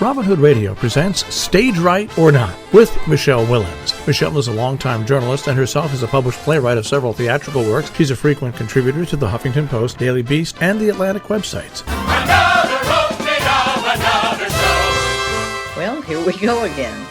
Robin Hood Radio presents Stage Right or Not with Michele Willens. Michele is a longtime journalist and herself is a published playwright of several theatrical works. She's a frequent contributor to the Huffington Post, Daily Beast, and the Atlantic websites. Another opening of another show. Well, here we go again.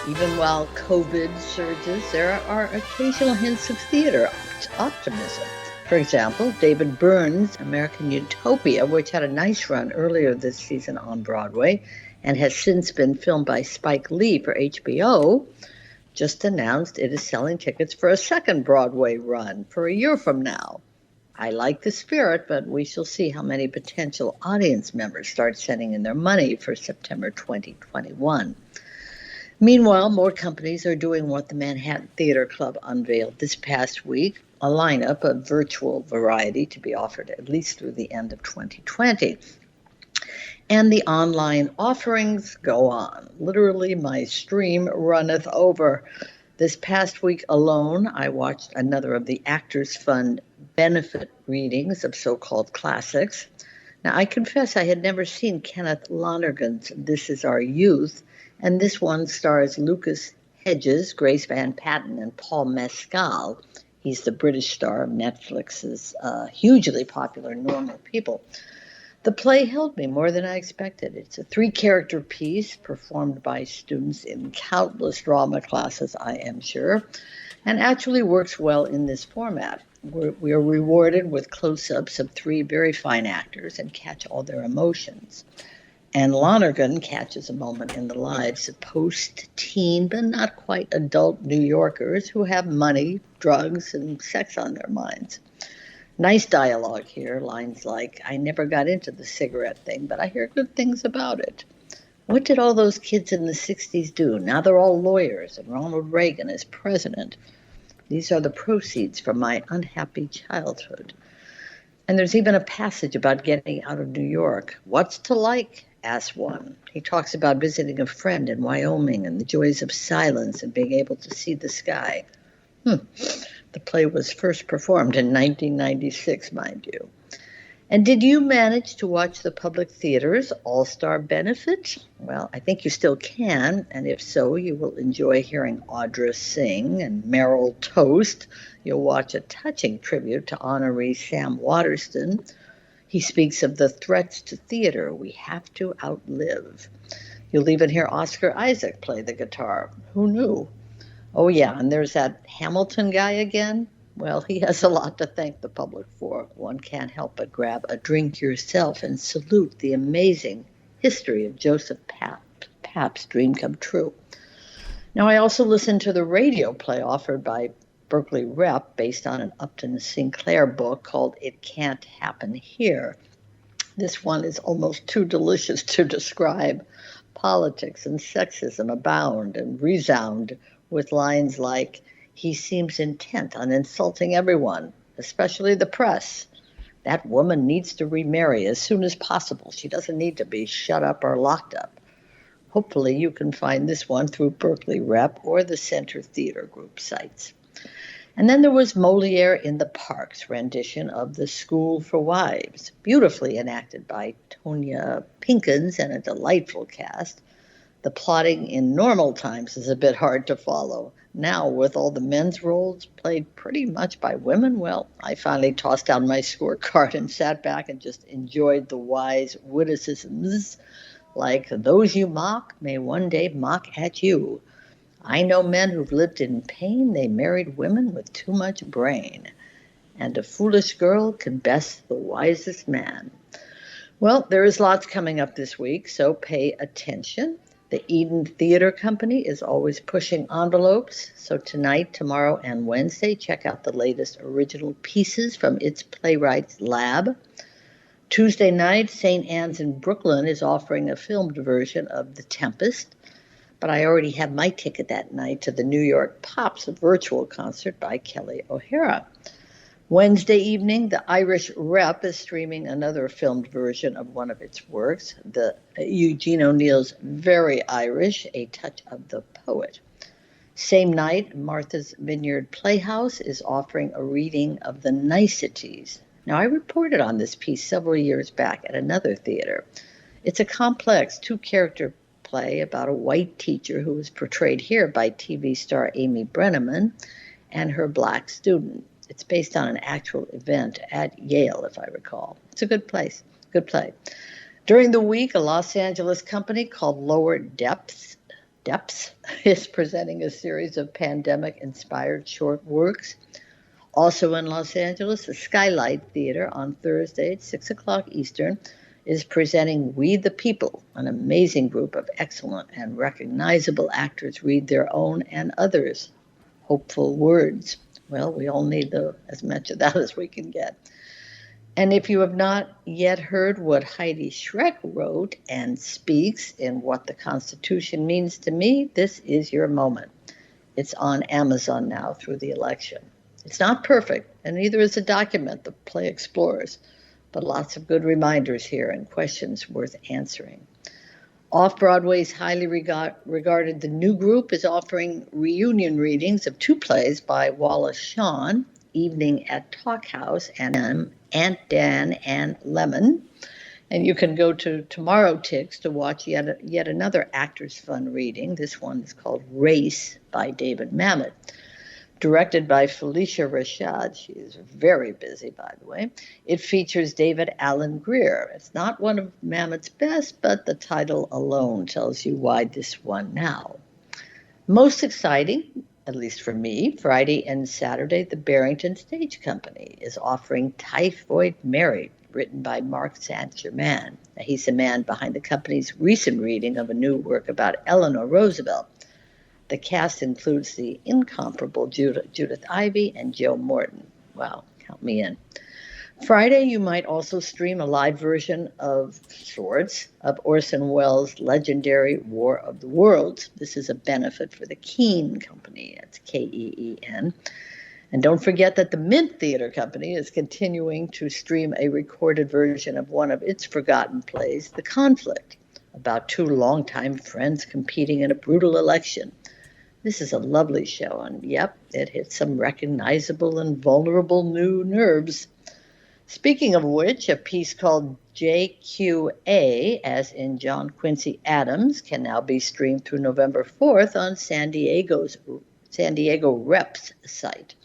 Even while COVID surges, there are occasional hints of theater optimism. For example, David Byrne's American Utopia, which had a nice run earlier this season on Broadway and has since been filmed by Spike Lee for HBO, just announced it is selling tickets for a second Broadway run for a year from now. I like the spirit, but we shall see how many potential audience members start sending in their money for September 2021. Meanwhile, more companies are doing what the Manhattan Theater Club unveiled this past week, a lineup of virtual variety to be offered at least through the end of 2020. And the online offerings go on. Literally, my stream runneth over. This past week alone, I watched another of the Actors Fund benefit readings of so-called classics. Now, I confess I had never seen Kenneth Lonergan's This Is Our Youth, and this one stars Lucas Hedges, Grace Van Patten, and Paul Mescal. He's the British star of Netflix's hugely popular Normal People. The play held me more than I expected. It's a 3-character piece performed by students in countless drama classes, I am sure, and actually works well in this format. We are rewarded with close-ups of 3 very fine actors and catch all their emotions. And Lonergan catches a moment in the lives of post-teen but not quite adult New Yorkers who have money, drugs, and sex on their minds. Nice dialogue here, lines like, I never got into the cigarette thing, but I hear good things about it. What did all those kids in the 60s do? Now they're all lawyers and Ronald Reagan is president. These are the proceeds from my unhappy childhood. And there's even a passage about getting out of New York. What's to like? Asks one. He talks about visiting a friend in Wyoming and the joys of silence and being able to see the sky. The play was first performed in 1996, mind you. And did you manage to watch the Public Theater's All-Star Benefit? Well, I think you still can, and if so, you will enjoy hearing Audra sing and Meryl toast. You'll watch a touching tribute to honoree Sam Waterston. He speaks of the threats to theater we have to outlive. You'll even hear Oscar Isaac play the guitar. Who knew? Oh, yeah, and there's that Hamilton guy again. Well, he has a lot to thank the public for. One can't help but grab a drink yourself and salute the amazing history of Joseph Papp's dream come true. Now, I also listened to the radio play offered by Berkeley Rep based on an Upton Sinclair book called It Can't Happen Here. This one is almost too delicious to describe. Politics and sexism abound and resound with lines like, he seems intent on insulting everyone, especially the press. That woman needs to remarry as soon as possible. She doesn't need to be shut up or locked up. Hopefully you can find this one through Berkeley Rep or the Center Theater Group sites. And then there was Moliere in the Park's rendition of The School for Wives, beautifully enacted by Tonya Pinkins and a delightful cast. The plotting in normal times is a bit hard to follow. Now, with all the men's roles played pretty much by women, well, I finally tossed down my scorecard and sat back and just enjoyed the wise witticisms like, those you mock may one day mock at you. I know men who've lived in pain, they married women with too much brain. And a foolish girl can best the wisest man. Well, there is lots coming up this week, so pay attention. The Eden Theater Company is always pushing envelopes, so tonight, tomorrow, and Wednesday, check out the latest original pieces from its Playwrights Lab. Tuesday night, St. Anne's in Brooklyn is offering a filmed version of The Tempest, but I already have my ticket that night to the New York Pops, a virtual concert by Kelly O'Hara. Wednesday evening, the Irish Rep is streaming another filmed version of one of its works, the Eugene O'Neill's Very Irish, A Touch of the Poet. Same night, Martha's Vineyard Playhouse is offering a reading of The Niceties. Now, I reported on this piece several years back at another theater. It's a complex 2-character play about a white teacher who was portrayed here by TV star Amy Brenneman and her black student. It's based on an actual event at Yale, if I recall. It's a good play. During the week, a Los Angeles company called Lower Depths is presenting a series of pandemic-inspired short works. Also in Los Angeles, the Skylight Theater on Thursday at 6 o'clock Eastern is presenting We the People. An amazing group of excellent and recognizable actors read their own and others' hopeful words. Well, we all need as much of that as we can get. And if you have not yet heard what Heidi Schreck wrote and speaks in What the Constitution Means to Me, this is your moment. It's on Amazon now through the election. It's not perfect, and neither is the document the play explores, but lots of good reminders here and questions worth answering. Off-Broadway's highly regarded The New Group is offering reunion readings of two plays by Wallace Shawn, Evening at Talk House and Aunt Dan and Lemon. And you can go to Tomorrow Ticks to watch yet another Actors Fund reading. This one is called Race by David Mamet. Directed by Felicia Rashad. She is very busy, by the way. It features David Alan Grier. It's not one of Mamet's best, but the title alone tells you why this one now. Most exciting, at least for me, Friday and Saturday, the Barrington Stage Company is offering Typhoid Mary, written by Mark Saint-Germain. He's the man behind the company's recent reading of a new work about Eleanor Roosevelt. The cast includes the incomparable Judith Ivey and Joe Morton. Wow, count me in. Friday, you might also stream a live version of sorts of Orson Welles' legendary War of the Worlds. This is a benefit for the Keene Company. It's Keen. And don't forget that the Mint Theater Company is continuing to stream a recorded version of one of its forgotten plays, The Conflict, about two longtime friends competing in a brutal election. This is a lovely show, and yep, it hits some recognizable and vulnerable new nerves. Speaking of which, a piece called JQA, as in John Quincy Adams, can now be streamed through November 4th on San Diego Rep's site.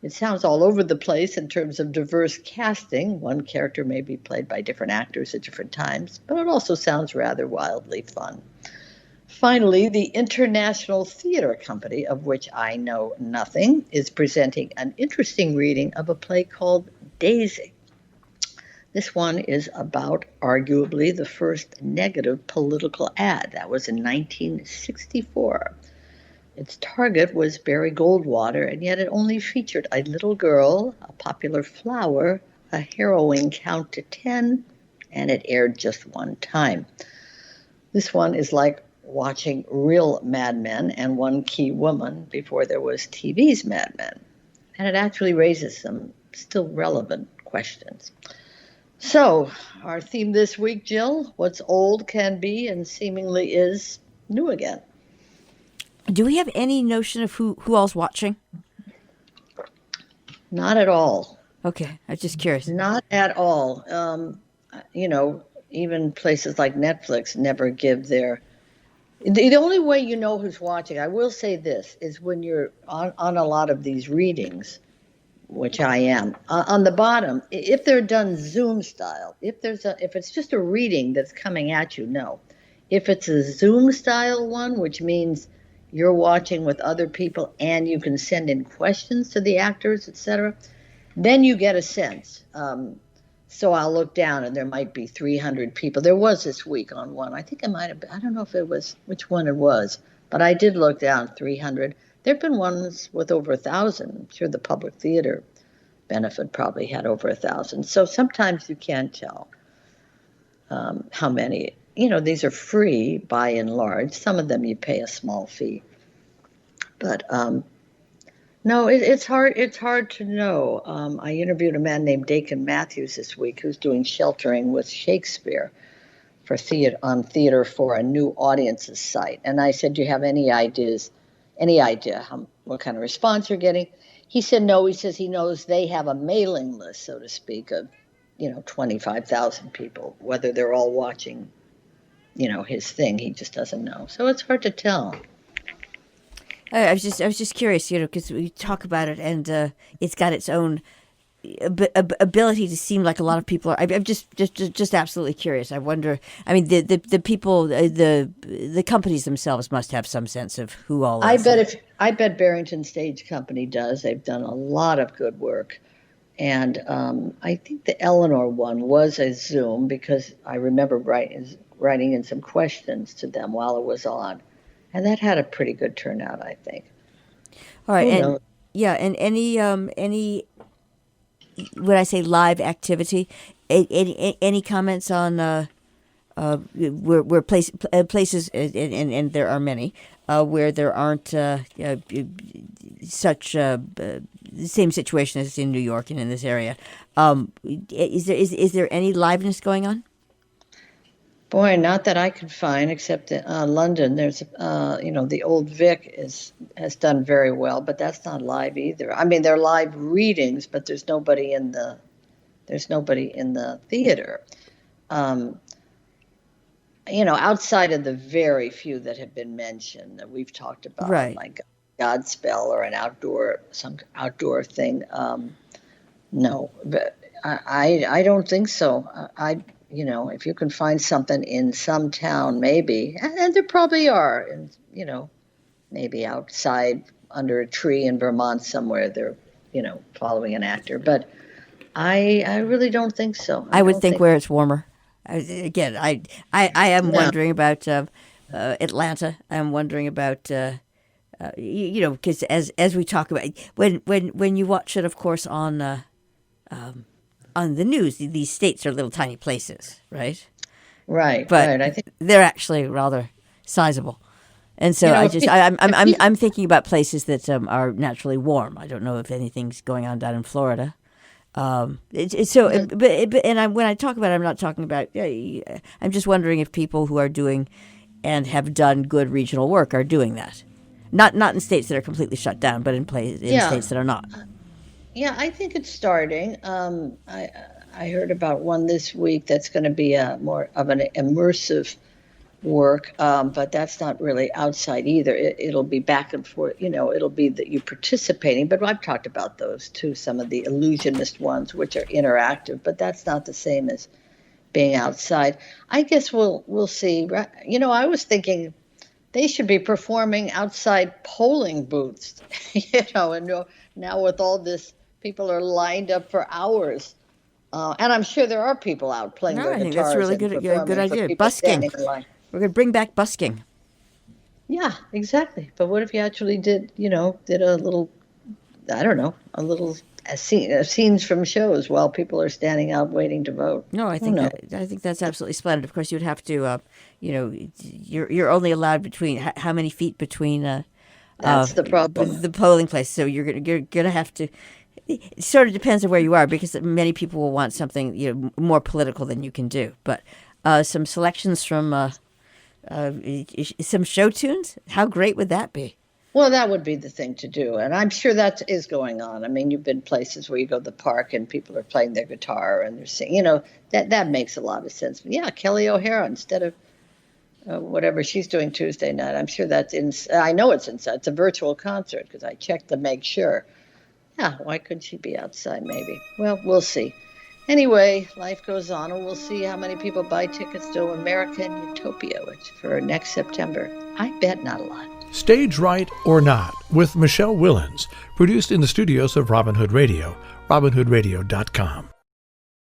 It sounds all over the place in terms of diverse casting. One character may be played by different actors at different times, but it also sounds rather wildly fun. Finally, the International Theater Company, of which I know nothing, is presenting an interesting reading of a play called Daisy. This one is about arguably the first negative political ad. That was in 1964. Its target was Barry Goldwater, and yet it only featured a little girl, a popular flower, a harrowing count to 10, and it aired just one time. This one is like watching real Mad Men and One Key Woman before there was TV's Mad Men. And it actually raises some still relevant questions. So, our theme this week, Jill, what's old can be and seemingly is new again. Do we have any notion of who all's watching? Not at all. Okay, I was just curious. Not at all. Even places like Netflix never give their... The only way you know who's watching, I will say this, is when you're on a lot of these readings, which I am, on the bottom, if they're done Zoom style, if it's just a reading that's coming at you, no. If it's a Zoom style one, which means you're watching with other people and you can send in questions to the actors, etc., then you get a sense. So I'll look down and there might be 300 people. There was this week on one. I think it might have been, I don't know if it was, which one it was, but I did look down 300. There have been ones with over 1,000. I'm sure the public theater benefit probably had over 1,000. So sometimes you can't tell how many. These are free by and large. Some of them you pay a small fee. But no, it's hard. It's hard to know. I interviewed a man named Dakin Matthews this week who's doing sheltering with Shakespeare for theater for a new audiences site. And I said, "Do you have any idea what kind of response you're getting?" He said, "No." He says he knows they have a mailing list, so to speak, of 25,000 people. Whether they're all watching his thing. He just doesn't know. So it's hard to tell. I was just curious, because we talk about it, and it's got its own ability to seem like a lot of people are. I'm just absolutely curious. I wonder. I mean, the people, the companies themselves must have some sense of who all. I bet Barrington Stage Company does. They've done a lot of good work, and I think the Eleanor one was a Zoom because I remember writing in some questions to them while it was on. And that had a pretty good turnout, I think. All right, and any when I say live activity, any comments on where places and there are many where there aren't such the same situation as in New York and in this area. Is there any liveness going on? Boy, not that I could find, except in London. There's, the Old Vic has done very well, but that's not live either. I mean, they're live readings, but there's nobody in the theater. Outside of the very few that have been mentioned that we've talked about, right. Like Godspell or some outdoor thing. No, but I don't think so. If you can find something in some town, maybe, and there probably are, and maybe outside under a tree in Vermont somewhere, they're, following an actor. But I really don't think so. I would think where it's warmer. I am wondering about Atlanta. I'm wondering about because as we talk about when you watch it, of course, on the news, these states are little tiny places, right? Right, but right. I think they're actually rather sizable, and so I'm thinking about places that are naturally warm. I don't know if anything's going on down in Florida. When I talk about it, I'm not talking about. I'm just wondering if people who are doing and have done good regional work are doing that, not in states that are completely shut down, but in states that are not. Yeah, I think it's starting. I heard about one this week that's going to be more of an immersive work, but that's not really outside either. It'll be back and forth. It'll be that you're participating. But I've talked about those too, some of the illusionist ones, which are interactive, but that's not the same as being outside. I guess we'll see. I was thinking they should be performing outside polling booths, and now with all this, people are lined up for hours. And I'm sure there are people out playing their guitars. I think that's really good idea. Busking. We're going to bring back busking. Yeah, exactly. But what if you actually did a little, I don't know, scenes from shows while people are standing out waiting to vote? No, I think that's absolutely splendid. Of course, you'd have to, you're only allowed between how many feet between. That's the problem. The polling place. So you're gonna have to. It sort of depends on where you are, because many people will want something more political than you can do. But some selections from some show tunes. How great would that be? Well, that would be the thing to do, and I'm sure that is going on. I mean, you've been places where you go to the park and people are playing their guitar and they're singing. That makes a lot of sense. Yeah, Kelly O'Hara instead of whatever she's doing Tuesday night. I'm sure that's I know it's inside. It's a virtual concert because I checked to make sure. Yeah, why couldn't she be outside maybe? Well, we'll see. Anyway, life goes on, and we'll see how many people buy tickets to American Utopia, which for next September. I bet not a lot. Stage Right or Not with Michele Willens, produced in the studios of Robin Hood Radio, robinhoodradio.com.